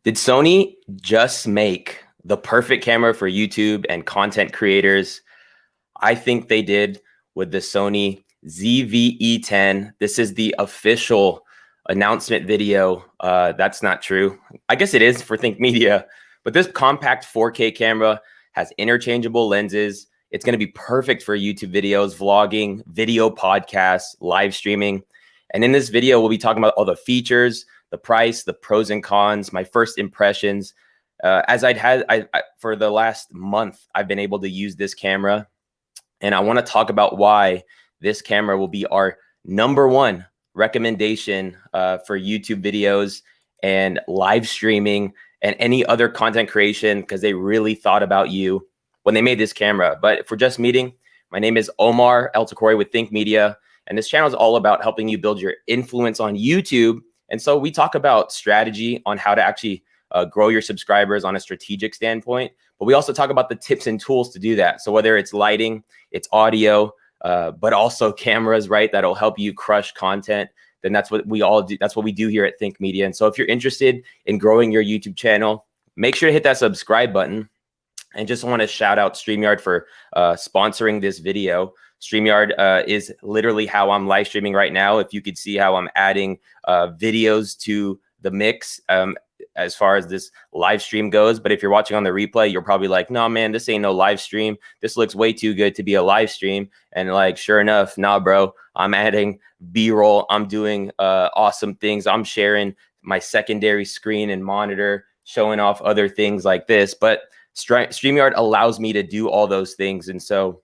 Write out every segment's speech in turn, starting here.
Did Sony just make the perfect camera for YouTube and content creators? I think they did with the Sony ZV-E10. This is the official announcement video. That's not true. I guess it is for Think Media, but this compact 4K camera has interchangeable lenses. It's going to be perfect for YouTube videos, vlogging, video podcasts, live streaming. And in this video, we'll be talking about all the features, the price, the pros and cons, my first impressions. For the last month, I've been able to use this camera, and I want to talk about why this camera will be our #1 recommendation for YouTube videos and live streaming and any other content creation, because they really thought about you when they made this camera. But if we're just meeting, my name is Omar with Think Media, and this channel is all about helping you build your influence on YouTube. And so we talk about strategy on how to actually grow your subscribers on a strategic standpoint, but we also talk about the tips and tools to do that. So whether it's lighting, it's audio, but also cameras, right? That'll help you crush content. Then that's what we all do. That's what we do here at Think Media. And so if you're interested in growing your YouTube channel, make sure to hit that subscribe button. And just want to shout out StreamYard for sponsoring this video. StreamYard is literally how I'm live streaming right now. If you could see how I'm adding videos to the mix as far as this live stream goes. But if you're watching on the replay, you're probably like, no, man, this ain't no live stream. This looks way too good to be a live stream. And like, sure enough, nah, bro, I'm adding B-roll. I'm doing awesome things. I'm sharing my secondary screen and monitor, showing off other things like this. But StreamYard allows me to do all those things. And so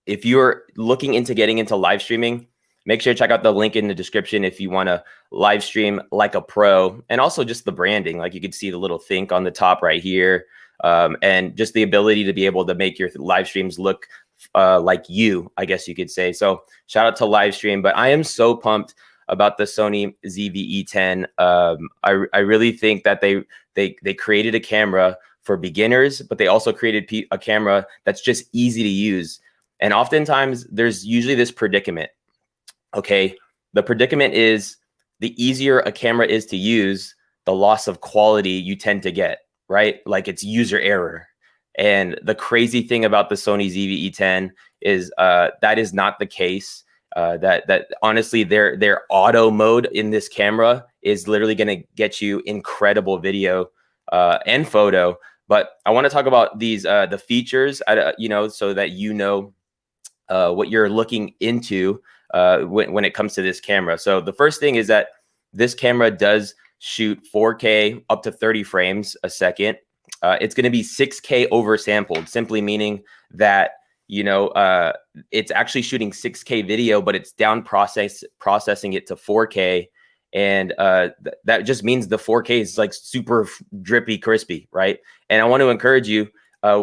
if you're looking into getting into live streaming, make sure to check out the link in the description if you want to live stream like a pro, and also just the branding. Like you can see the little think on the top right here, and just the ability to be able to make your live streams look like you, I guess you could say. So shout out to live stream. But I am so pumped about the Sony ZV-E10. I really think that they created a camera for beginners, but they also created a camera that's just easy to use. And oftentimes there's usually this predicament. Okay, the predicament is the easier a camera is to use, the loss of quality you tend to get, right? Like it's user error. And the crazy thing about the Sony ZV-E10 is that is not the case. That honestly, their auto mode in this camera is literally going to get you incredible video and photo. But I want to talk about these the features, so that what you're looking into when it comes to this camera. So the first thing is that this camera does shoot 4K up to 30 frames a second. It's going to be 6K oversampled, simply meaning that it's actually shooting 6K video, but it's down processing it to 4K. And that just means the 4K is like super drippy, crispy, right? And I want to encourage you.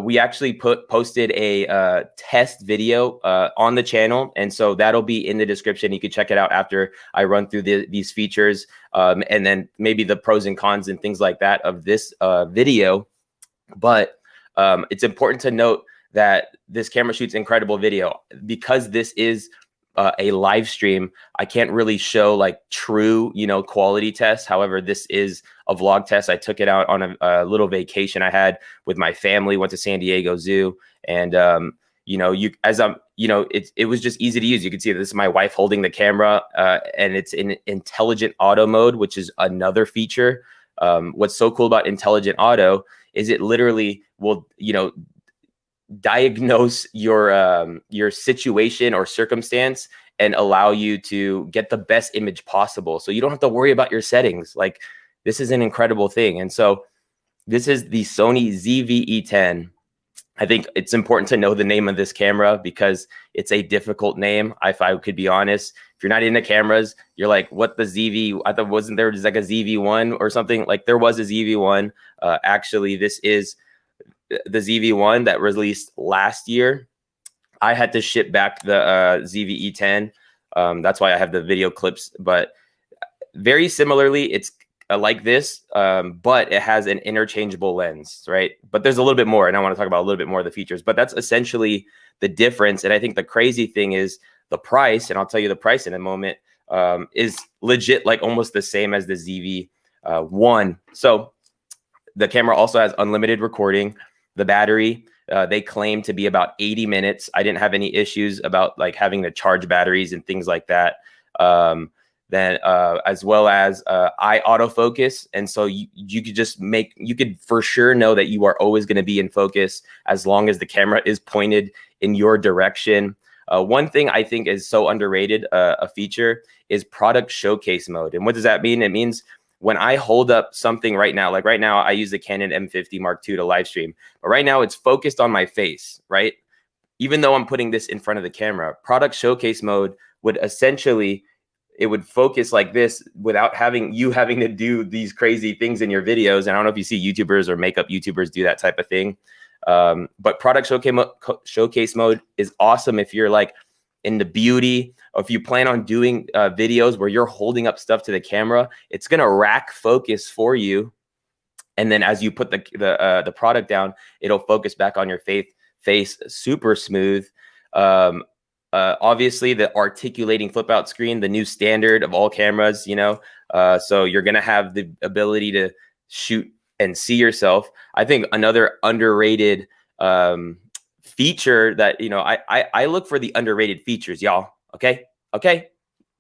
We actually posted a test video on the channel, and so that'll be in the description. You can check it out after I run through these features, and then maybe the pros and cons and things like that of this video. But it's important to note that this camera shoots incredible video. Because this is a live stream, I can't really show like true, quality tests. However, this is a vlog test. I took it out on a little vacation I had with my family, went to San Diego Zoo. And, it was just easy to use. You can see this is my wife holding the camera, and it's in intelligent auto mode, which is another feature. What's so cool about intelligent auto is it literally will, diagnose your situation or circumstance and allow you to get the best image possible. So you don't have to worry about your settings. Like, this is an incredible thing. And so this is the Sony ZV-E10. I think it's important to know the name of this camera because it's a difficult name. If I could be honest, if you're not into cameras, you're like, what the ZV? I thought, wasn't there just like a ZV-1 or something? Like there was a ZV-1. Actually, this is the ZV-1 that released last year. I had to ship back the ZV-E10. That's why I have the video clips. But very similarly, it's like this, but it has an interchangeable lens, right? But there's a little bit more, and I want to talk about a little bit more of the features. But that's essentially the difference. And I think the crazy thing is the price, and I'll tell you the price in a moment, is legit like almost the same as the ZV-1. So The camera also has unlimited recording. The battery, they claim to be about 80 minutes. I didn't have any issues about like having to charge batteries and things like that. As well as eye autofocus. And so you could just you could for sure know that you are always going to be in focus as long as the camera is pointed in your direction. One thing I think is so underrated, a feature, is product showcase mode. And what does that mean? It means when I hold up something right now, like right now, I use the Canon M50 Mark II to live stream, but right now it's focused on my face, right? Even though I'm putting this in front of the camera, product showcase mode would essentially, it would focus like this without having to do these crazy things in your videos. And I don't know if you see YouTubers or makeup YouTubers do that type of thing. But product showcase mode is awesome if you're like into beauty, or if you plan on doing videos where you're holding up stuff to the camera. It's gonna rack focus for you, and then as you put the product down, it'll focus back on your face super smooth. Obviously, the articulating flip out screen, the new standard of all cameras, you know, so you're gonna have the ability to shoot and see yourself. I think another underrated feature that, you know, I look for the underrated features, y'all. Okay,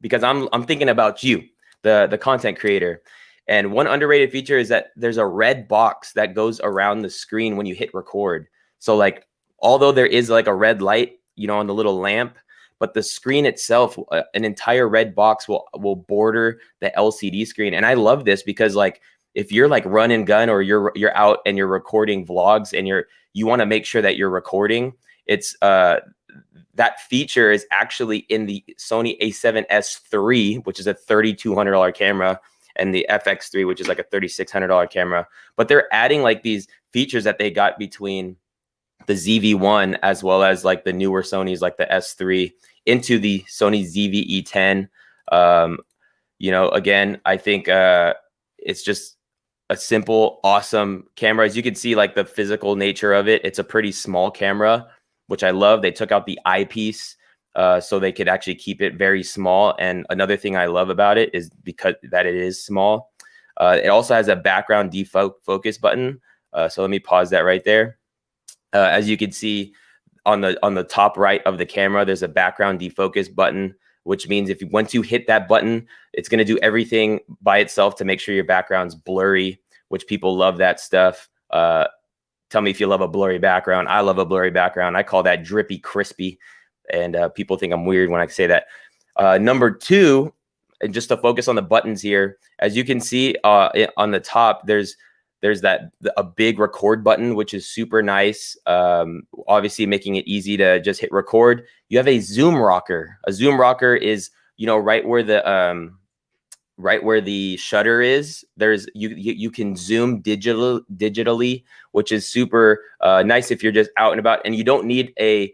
because I'm thinking about you, the content creator. And one underrated feature is that there's a red box that goes around the screen when you hit record. So like, although there is like a red light, you know, on the little lamp, but the screen itself, an entire red box will border the LCD screen. And I love this because like, if you're like run and gun, or you're out and you're recording vlogs and you want to make sure that you're recording, it's that feature is actually in the Sony A7S III, which is a $3,200 camera, and the FX3, which is like a $3,600 camera. But they're adding like these features that they got between the ZV-1 as well as like the newer Sonys like the S3 into the Sony ZV-E10. You know, again, I think it's just a simple, awesome camera. As you can see, like the physical nature of it, it's a pretty small camera, which I love. They took out the eyepiece so they could actually keep it very small. And another thing I love about it is because that it is small. It also has a background defocus button. So let me pause that right there. As you can see on the top right of the camera, there's a background defocus button, which means once you hit that button, it's going to do everything by itself to make sure your background's blurry, which people love that stuff. Tell me if you love a blurry background. I love a blurry background. I call that drippy crispy, and people think I'm weird when I say that. Number two, and just to focus on the buttons here, as you can see on the top, there's a big record button, which is super nice. Obviously making it easy to just hit record. You have a zoom rocker. A zoom rocker is, you know, right where the shutter is. There's you can zoom digitally, which is super nice if you're just out and about, and you don't need a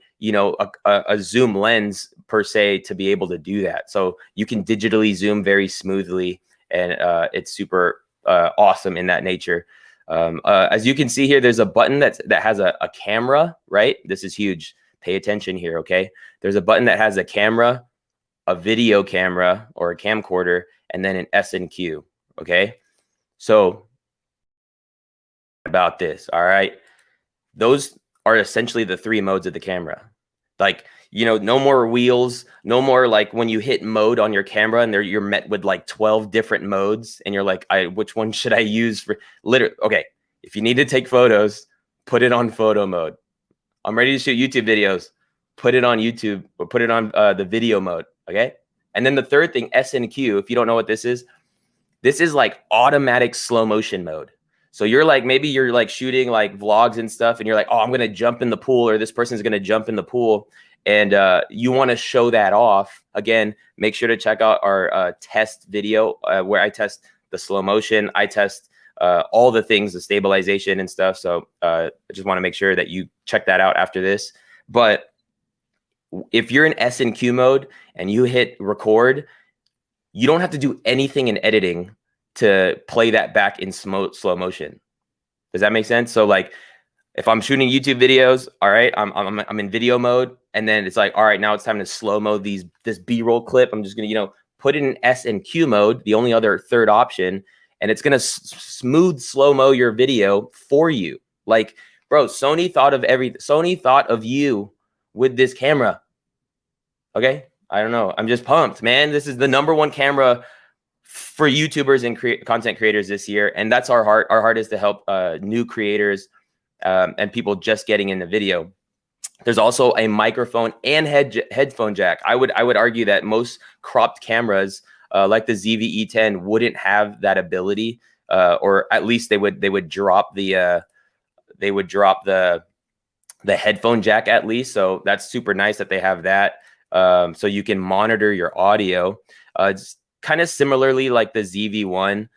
zoom lens per se to be able to do that. So you can digitally zoom very smoothly, and it's super awesome in that nature. As you can see here, there's a button that has a camera, right? This is huge. Pay attention here, okay? There's a button that has a camera, a video camera or a camcorder, and then an S&Q, okay? So about this, all right? Those are essentially the three modes of the camera. Like, you know, no more wheels, no more like when you hit mode on your camera and you're met with like 12 different modes and you're like, which one should I use for okay. If you need to take photos, put it on photo mode. I'm ready to shoot YouTube videos, put it on YouTube, or put it on the video mode. Okay. And then the third thing, S&Q, if you don't know what this is like automatic slow motion mode. So you're like, maybe you're like shooting like vlogs and stuff, and you're like, oh, I'm going to jump in the pool, or this person's going to jump in the pool. And you want to show that off. Again, make sure to check out our test video where I test the slow motion. I test all the things, the stabilization and stuff. So I just want to make sure that you check that out after this. But if you're in S&Q mode and you hit record, you don't have to do anything in editing to play that back in slow motion. Does that make sense? So like, if I'm shooting YouTube videos, all right, I'm in video mode, and then it's like, all right, now it's time to slow mo this B-roll clip. I'm just gonna, put it in S&Q mode, the only other third option, and it's going to smooth slow-mo your video for you. Like, bro, Sony thought of you with this camera. Okay. I don't know. I'm just pumped, man. This is the #1 camera for YouTubers and content creators this year. And that's our heart. Our heart is to help new creators and people just getting into video. There's also a microphone and headphone jack. I would argue that most cropped cameras like the ZV-E10 wouldn't have that ability, or at least they would drop the headphone jack at least. So that's super nice that they have that. So you can monitor your audio. It's kind of similarly like the ZV-1.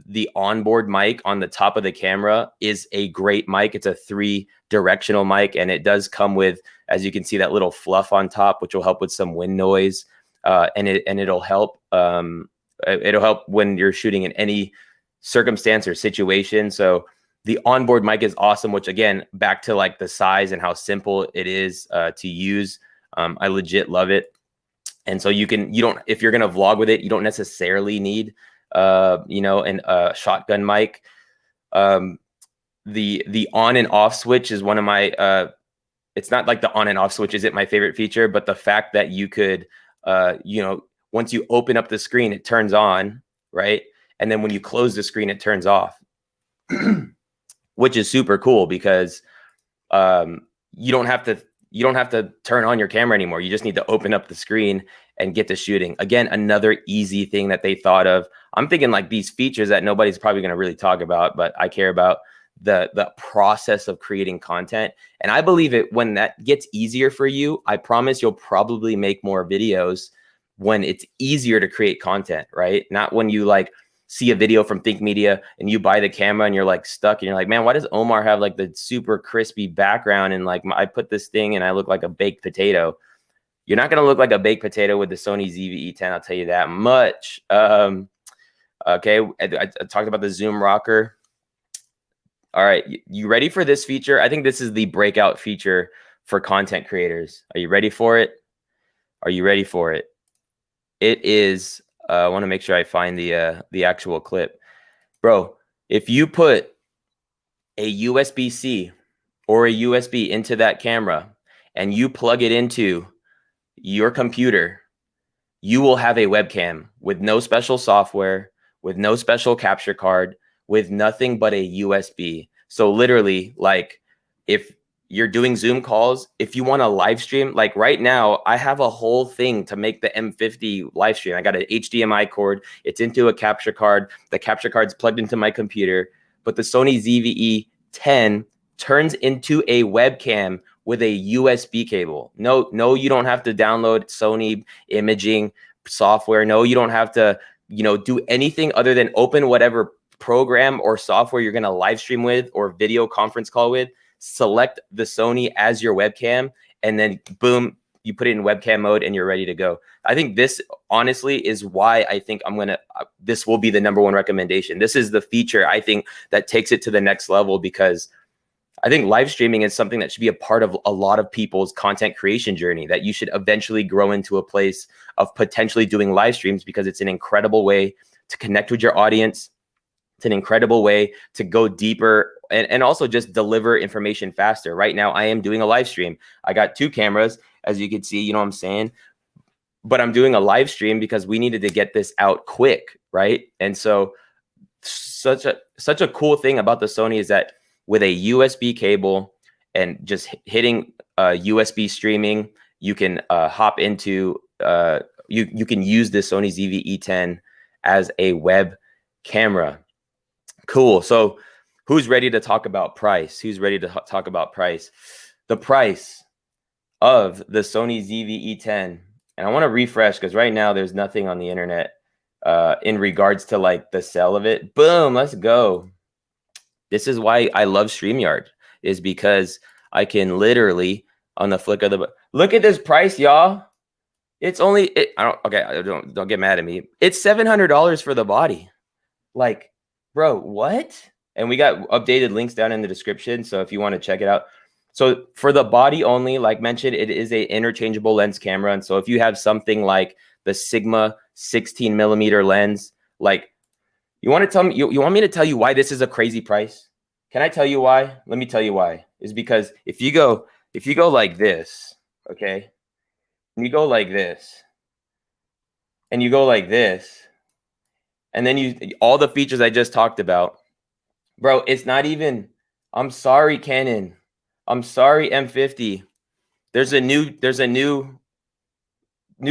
The onboard mic on the top of the camera is a great mic. It's a 3-directional mic, and it does come with, as you can see, that little fluff on top, which will help with some wind noise. And it'll help. It'll help when you're shooting in any circumstance or situation. So the onboard mic is awesome, which again, back to like the size and how simple it is to use. I legit love it. And so if you're going to vlog with it, you don't necessarily need, a shotgun mic. The on and off switch is one of my, it's not like the on and off switch isn't my favorite feature, but the fact that you could, once you open up the screen, it turns on, right? And then when you close the screen, it turns off, which is super cool because, you don't have to turn on your camera anymore. You just need to open up the screen and get to shooting. Again, another easy thing that they thought of. I'm thinking like these features that nobody's probably going to really talk about, but I care about the process of creating content. And I believe it when that gets easier for you, I promise you'll probably make more videos when it's easier to create content, right? Not when you like see a video from Think Media and you buy the camera and you're like stuck and you're like, man, why does Omar have like the super crispy background and like I put this thing and I look like a baked potato? You're not going to look like a baked potato with the Sony ZV-E10. I'll tell you that much. Okay. I talked about the zoom rocker. All right. You ready for this feature? I think this is the breakout feature for content creators. Are you ready for it? Are you ready for it? It is, I want to make sure I find the actual clip. Bro, if you put a USB-C or a USB into that camera and you plug it into your computer, you will have a webcam with no special software, with no special capture card, with nothing but a USB. So literally, like if you're doing Zoom calls, if you want to live stream, like right now, I have a whole thing to make the M50 live stream. I got an HDMI cord. It's into a capture card. The capture card's plugged into my computer, but the Sony ZV-E10 turns into a webcam with a USB cable. No, you don't have to download Sony imaging software. No, you don't have to, do anything other than open whatever program or software you're going to live stream with or video conference call with, select the Sony as your webcam, and then boom, you put it in webcam mode and you're ready to go. I think this honestly is why I think this will be the #1 recommendation. This is the feature I think that takes it to the next level, because I think live streaming is something that should be a part of a lot of people's content creation journey, that you should eventually grow into a place of potentially doing live streams, because it's an incredible way to connect with your audience. It's an incredible way to go deeper and also just deliver information faster. Right now, I am doing a live stream. I got 2 cameras, as you can see, you know what I'm saying? But I'm doing a live stream because we needed to get this out quick, right? And so such a cool thing about the Sony is that with a USB cable and just hitting USB streaming, you can hop into, you can use the Sony ZV-E10 as a web camera. Cool. So who's ready to talk about price? Who's ready to talk about price? The price of the Sony ZV-E10. And I want to refresh because right now there's nothing on the internet in regards to like the sell of it. Boom. Let's go. This is why I love StreamYard, is because I can literally on the flick of the look at this price, y'all. It's only don't get mad at me. It's $700 for the body. Like, bro, what? And we got updated links down in the description, so if you want to check it out. So for the body only, like mentioned, it is a interchangeable lens camera. And so if you have something like the Sigma 16mm lens, like You want to tell me, you want me to tell you why this is a crazy price? Can I tell you why? Let me tell you why. Is because if you go like this, okay, and you go like this, and you go like this, and then all the features I just talked about, bro, it's not even, I'm sorry, Canon. I'm sorry, M50. There's a new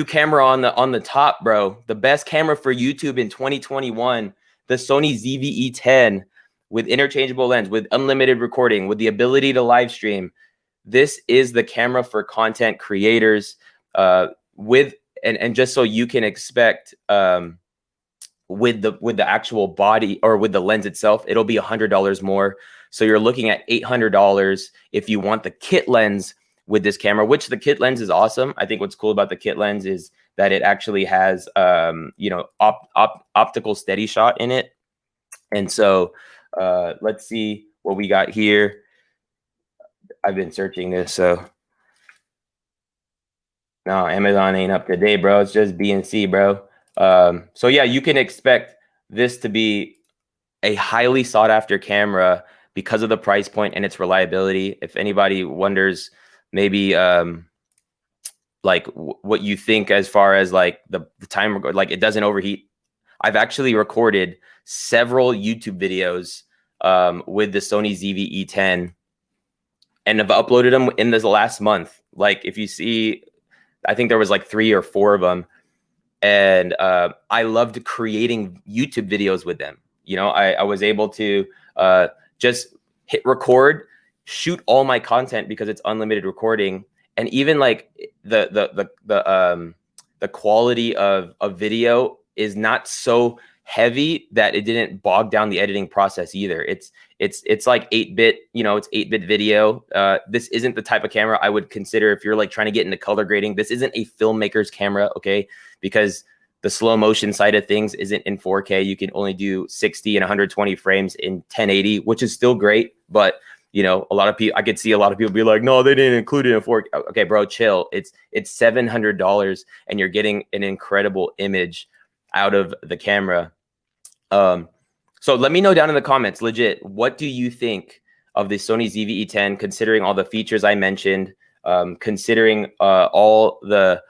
camera on the top, bro. The best camera for YouTube in 2021, the Sony ZV-E10 with interchangeable lens, with unlimited recording, with the ability to live stream. This is the camera for content creators. With and just so you can expect, with the actual body, or with the lens itself, it'll be $100 more. So you're looking at $800 if you want the kit lens with this camera, which the kit lens is awesome. I think what's cool about the kit lens is that it actually has, you know, optical steady shot in it. And so let's see what we got here. I've been searching this, so no, Amazon ain't up to date, bro. It's just BNC, bro. So yeah, you can expect this to be a highly sought after camera because of the price point and its reliability. If anybody wonders, maybe like what you think as far as like the time, like it doesn't overheat. I've actually recorded several YouTube videos with the Sony ZV-E10 and have uploaded them in this last month. Like if you see, I think there was like 3 or 4 of them. And I loved creating YouTube videos with them. You know, I was able to just hit record, shoot all my content because it's unlimited recording. And even like the quality of a video is not so heavy that it didn't bog down the editing process either. It's like 8-bit, you know, it's 8-bit video. This isn't the type of camera I would consider if you're like trying to get into color grading. This isn't a filmmaker's camera, okay? Because the slow motion side of things isn't in 4K. You can only do 60 and 120 frames in 1080, which is still great. But, you know, a lot of people, I could see a lot of people be like, no, they didn't include it in 4K. Okay, bro, chill. It's $700 and you're getting an incredible image out of the camera. So let me know down in the comments, legit, what do you think of the Sony ZV-E10, considering all the features I mentioned, considering all the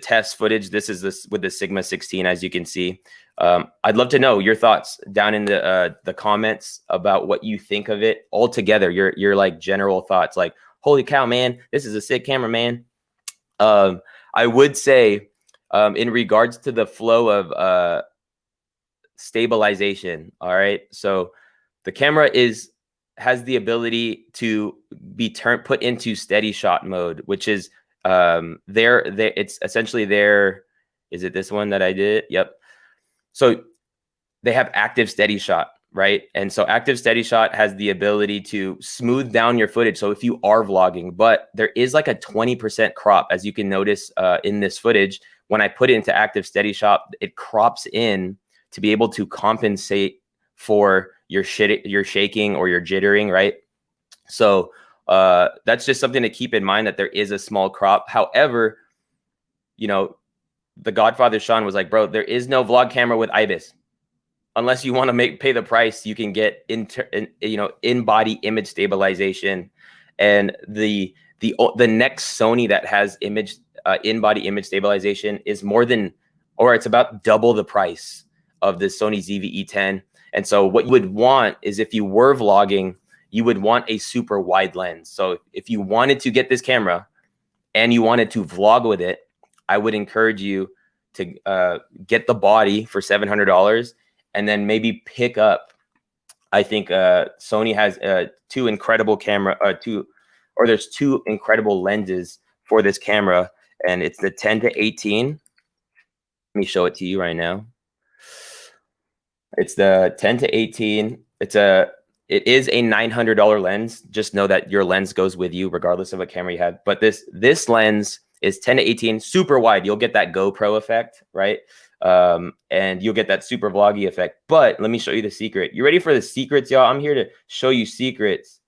test footage. This is with the Sigma 16, as you can see. I'd love to know your thoughts down in the comments about what you think of it altogether. Your like general thoughts, like, holy cow, man, this is a sick camera, man. I would say, in regards to the flow of stabilization, all right, so the camera has the ability to be put into steady shot mode, which is it's essentially there. Is it this one that I did? Yep. So they have active steady shot, right? And so active steady shot has the ability to smooth down your footage. So if you are vlogging, but there is like a 20% crop, as you can notice in this footage. When I put it into active steady shot, it crops in to be able to compensate for your shaking or your jittering, right? So that's just something to keep in mind, that there is a small crop. However, you know, the Godfather Sean was like, bro, there is no vlog camera with IBIS. Unless you want to pay the price, you can get in-body image stabilization. And the next Sony that has in-body image stabilization is it's about double the price of the Sony ZV-E10. And so what you would want is, if you were vlogging, you would want a super wide lens. So if you wanted to get this camera and you wanted to vlog with it, I would encourage you to get the body for $700 and then maybe pick up. I think Sony has two incredible there's 2 incredible lenses for this camera, and it's the 10 to 18. Let me show it to you right now. It's the 10 to 18. It is a $900 lens. Just know that your lens goes with you regardless of what camera you have. But this lens is 10 to 18, super wide. You'll get that GoPro effect, right? And you'll get that super vloggy effect. But let me show you the secret. You ready for the secrets, y'all? I'm here to show you secrets.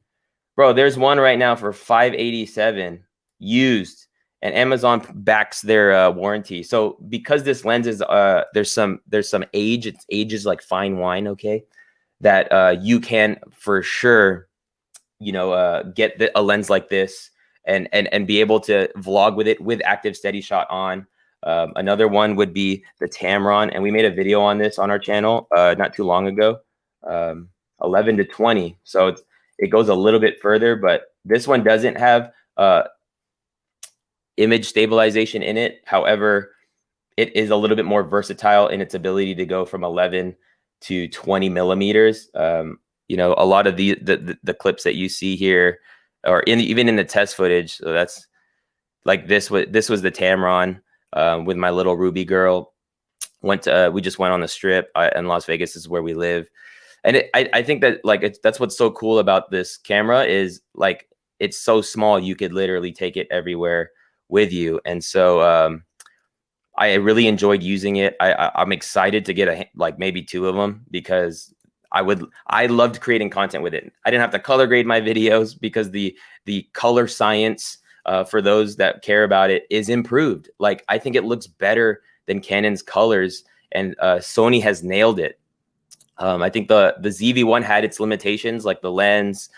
Bro, there's one right now for $587 used. and Amazon backs their warranty. So because this lens is there's some age, it's age is like fine wine, okay, that you can for sure, you know, get a lens like this and be able to vlog with it with active steady shot on. Another one would be the Tamron, and we made a video on this on our channel not too long ago. 11 to 20, so it goes a little bit further, but this one doesn't have image stabilization in it. However, it is a little bit more versatile in its ability to go from 11 to 20 millimeters. You know, a lot of the clips that you see here, or even in the test footage, so that's like this was the Tamron with my little Ruby girl. We just went on the strip in Las Vegas. Is where we live. And I think that like that's what's so cool about this camera is like it's so small you could literally take it everywhere with you. And so I really enjoyed using it. I'm excited to get like maybe 2 of them because I loved creating content with it. I didn't have to color grade my videos because the color science for those that care about it is improved. Like I think it looks better than Canon's colors, and Sony has nailed it. I think the ZV-1 had its limitations, like the lens,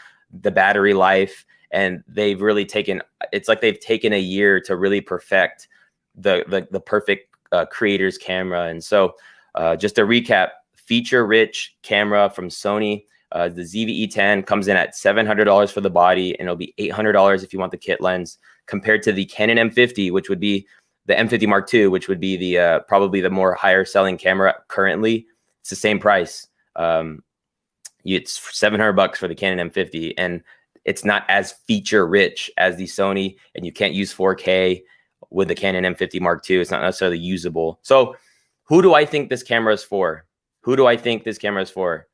the battery life, and they've really taken, it's like they've taken a year to really perfect the perfect creator's camera. And so just to recap, feature-rich camera from Sony. The ZV-E10 comes in at $700 for the body, and it'll be $800 if you want the kit lens, compared to the Canon M50, which would be the M50 Mark II, which would be the probably the more higher selling camera currently. It's the same price. It's $700 for the Canon M50, and it's not as feature rich as the Sony, and you can't use 4K with the Canon M50 Mark II. It's not necessarily usable. So who do I think this camera is for? Who do I think this camera is for?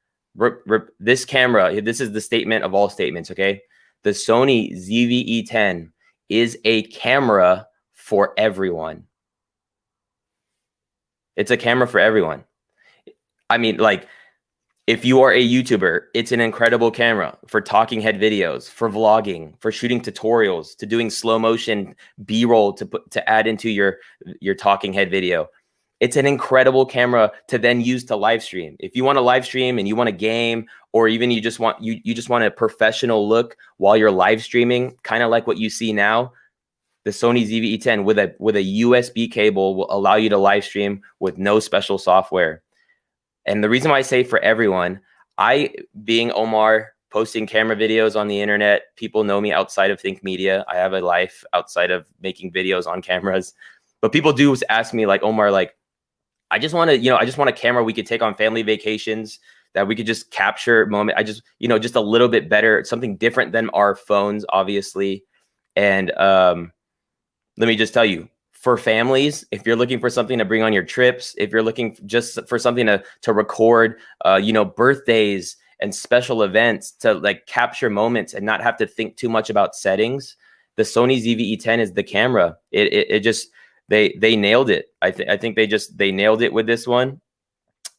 This camera, this is the statement of all statements, okay? The Sony ZV-E10 is a camera for everyone. It's a camera for everyone. I mean, like, if you are a YouTuber, it's an incredible camera for talking head videos, for vlogging, for shooting tutorials, to doing slow motion B-roll to add into your talking head video. It's an incredible camera to then use to live stream. If you want to live stream and you want a game, or even you just want a professional look while you're live streaming, kind of like what you see now, the Sony ZV-E10 with a USB cable will allow you to live stream with no special software. And the reason why I say for everyone, being Omar, posting camera videos on the internet, people know me outside of Think Media. I have a life outside of making videos on cameras. But people do ask me, like, Omar, like, I just want a camera we could take on family vacations, that we could just capture moment. I just, just a little bit better, something different than our phones, obviously. And let me just tell you, for families, if you're looking for something to bring on your trips, if you're looking just for something to record, birthdays and special events, to like capture moments and not have to think too much about settings, the Sony ZV-E10 is the camera. It just, they nailed it. I think they nailed it with this one.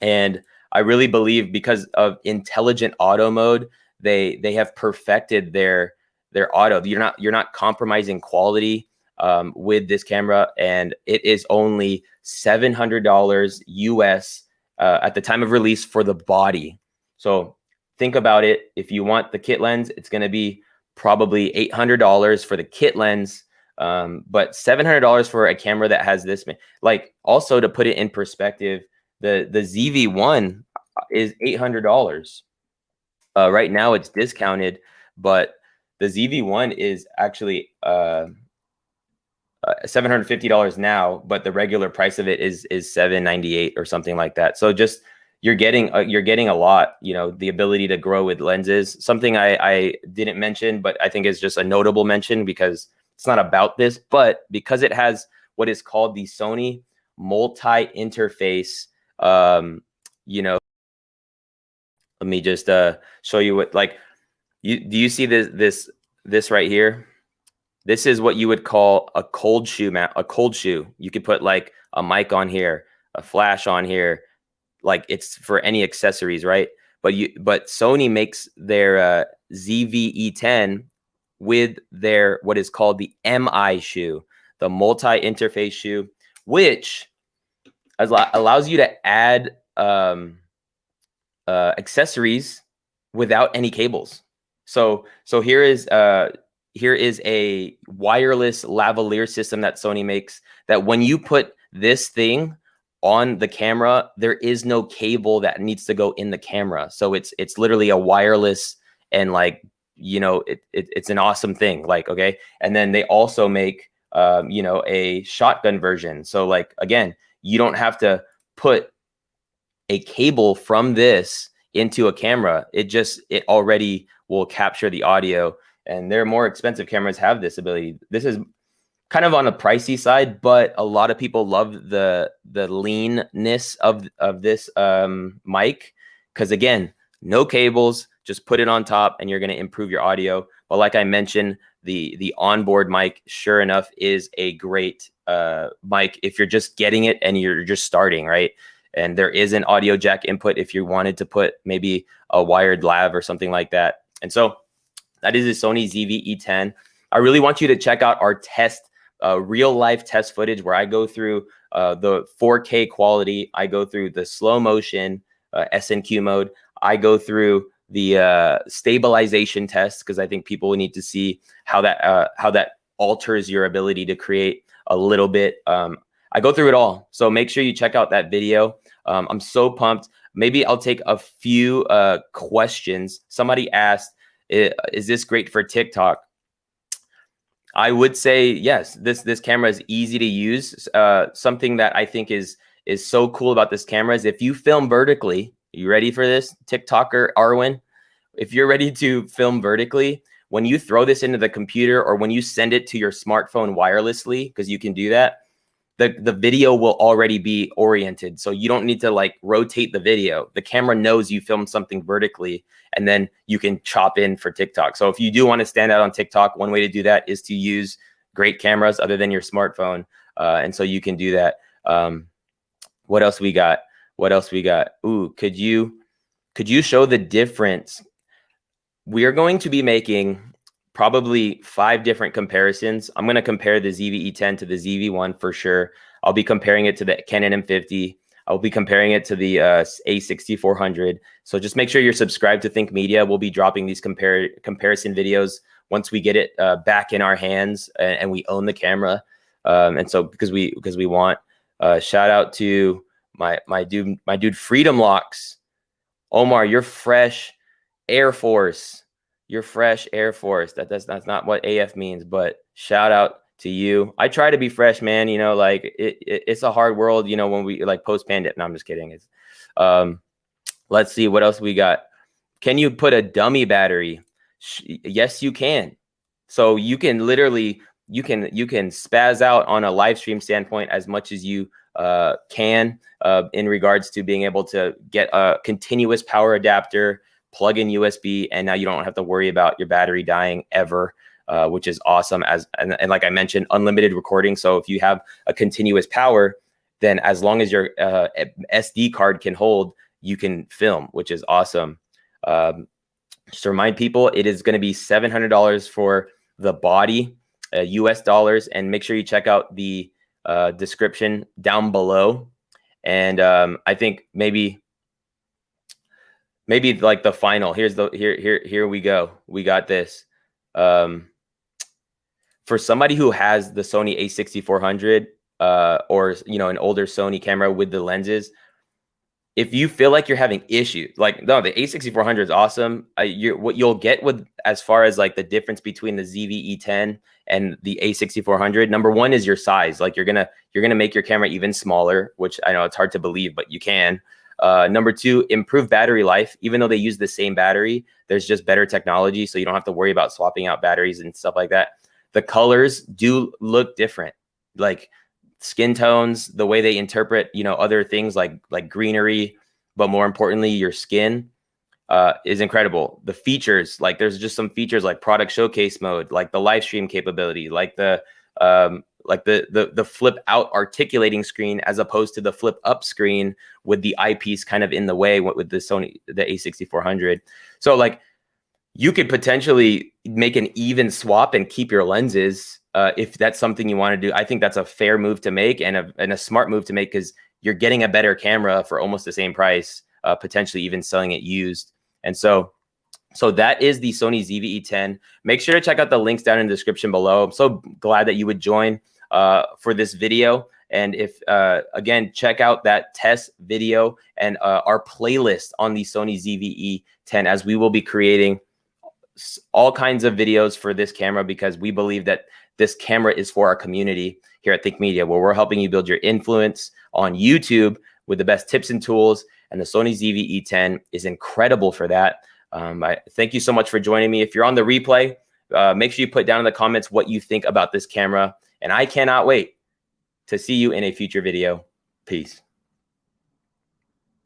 And I really believe because of intelligent auto mode, they have perfected their auto. You're not compromising quality with this camera, and it is only $700 US at the time of release for the body. So think about it. If you want the kit lens, it's going to be probably $800 for the kit lens, but $700 for a camera that has this. Like, also to put it in perspective, the ZV-1 is $800. Right now it's discounted, but the ZV-1 is actually $750 now, but the regular price of it is $798 or something like that. So just you're getting a lot, the ability to grow with lenses. Something I didn't mention, but I think is just a notable mention because it's not about this, but because it has what is called the Sony multi-interface, let me just show you what, like, do you see this right here? This is what you would call a cold shoe mount, a cold shoe. You could put like a mic on here, a flash on here, like it's for any accessories, right? But Sony makes their ZV-E10 with their what is called the MI shoe. the multi-interface shoe, which allows you to add accessories without any cables. So here is a wireless lavalier system that Sony makes, that when you put this thing on the camera, there is no cable that needs to go in the camera. So it's literally a wireless, and like, you know, it's an awesome thing. Like, okay. And then they also make, you know, a shotgun version. So like, again, you don't have to put a cable from this into a camera. It already will capture the audio, and their more expensive cameras have this ability. This is kind of on the pricey side, but a lot of people love the leanness of this mic, because again, no cables, just put it on top and you're going to improve your audio. But like I mentioned, the onboard mic, sure enough, is a great mic if you're just getting it and you're just starting, right? And there is an audio jack input if you wanted to put maybe a wired lav or something like that. And so that is the Sony ZV-E10. I really want you to check out our test, real life test footage, where I go through the 4K quality. I go through the slow motion SNQ mode. I go through the stabilization test, because I think people need to see how that alters your ability to create a little bit. I go through it all. So make sure you check out that video. I'm so pumped. Maybe I'll take a few questions. Somebody asked, is this great for TikTok? I would say yes. This camera is easy to use. Something that I think is so cool about this camera is if you film vertically. You ready for this, TikToker Arwen? If you're ready to film vertically, when you throw this into the computer or when you send it to your smartphone wirelessly, because you can do that, the video will already be oriented. So you don't need to like rotate the video. The camera knows you filmed something vertically, and then you can chop in for TikTok. So if you do want to stand out on TikTok, one way to do that is to use great cameras other than your smartphone. And so you can do that. What else we got? What else we got? Ooh, could you show the difference? We are going to be making probably 5 different comparisons. I'm going to compare the ZV-E10 to the ZV-1 for sure. I'll be comparing it to the Canon M50. I'll be comparing it to the A6400. So just make sure you're subscribed to Think Media. We'll be dropping these comparison videos once we get it back in our hands and we own the camera. And so because we want, shout out to my dude Freedom Locks. Omar, you're fresh Air Force. You're fresh Air Force. That's not what AF means, but shout out to you. I try to be fresh, man. You know, like it's a hard world, you know, when we like post-pandemic. No, I'm just kidding. It's let's see what else we got. Can you put a dummy battery? Yes, you can. So you can literally you can spaz out on a live stream standpoint as much as you can in regards to being able to get a continuous power adapter, plug in USB, and now you don't have to worry about your battery dying ever, which is awesome. And like I mentioned, unlimited recording. So if you have a continuous power, then as long as your SD card can hold, you can film, which is awesome. Just to remind people, it is going to be $700 for the body, US dollars, and make sure you check out the description down below. And I think maybe like the final. Here we go. We got this. For somebody who has the Sony A6400 or an older Sony camera with the lenses, if you feel like you're having issues, like no, the A6400 is awesome. What you'll get with as far as like the difference between the ZV-E10 and the A6400, number one is your size. Like you're gonna make your camera even smaller, which I know it's hard to believe, but you can. Number two, improve battery life. Even though they use the same battery, there's just better technology, so you don't have to worry about swapping out batteries and stuff like that. The colors do look different, like skin tones, the way they interpret, other things like greenery, but more importantly, your skin is incredible. The features, like there's just some features like product showcase mode, like the live stream capability, like the flip out articulating screen as opposed to the flip up screen with the eyepiece kind of in the way with the A6400. So like you could potentially make an even swap and keep your lenses if that's something you want to do. I think that's a fair move to make and a smart move to make, because you're getting a better camera for almost the same price, potentially even selling it used. And so that is the Sony ZV-E10. Make sure to check out the links down in the description below. I'm so glad that you would join for this video. And if, again, check out that test video and our playlist on the Sony ZV-E10, as we will be creating all kinds of videos for this camera, because we believe that this camera is for our community here at Think Media, where we're helping you build your influence on YouTube with the best tips and tools. And the Sony ZV-E10 is incredible for that. I thank you so much for joining me. If you're on the replay, make sure you put down in the comments what you think about this camera. And I cannot wait to see you in a future video. Peace.